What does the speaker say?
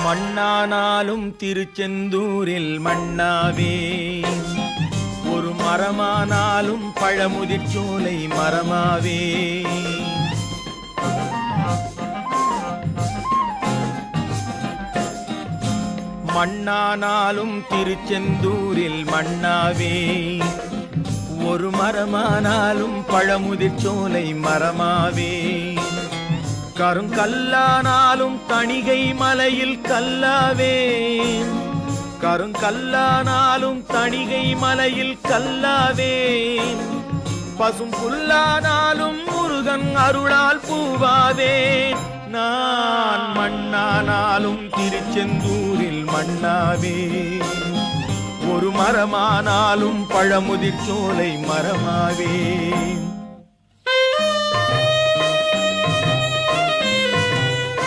மண்ணானாலும் திருச்செந்தூரில் மண்ணாவே, ஒரு மரமானாலும் பழமுதிர்ச்சோலை மரமாவே. மண்ணானாலும் திருச்செந்தூரில் மண்ணாவே, ஒரு மரமானாலும் பழமுதிர்ச்சோலை மரமாவே. கருங்கல்லானாலும் தணிகை மலையில் கல்லாவே, கருங்கல்லானாலும் தணிகை மலையில் கல்லாவே. பசும் புல்லானாலும் முருகன் அருளால் பூவாவே. நான் மண்ணானாலும் திருச்செந்தூரில் மண்ணாவே, ஒரு மரமானாலும் பழமுதிர்ச்சோலை மரமாவே.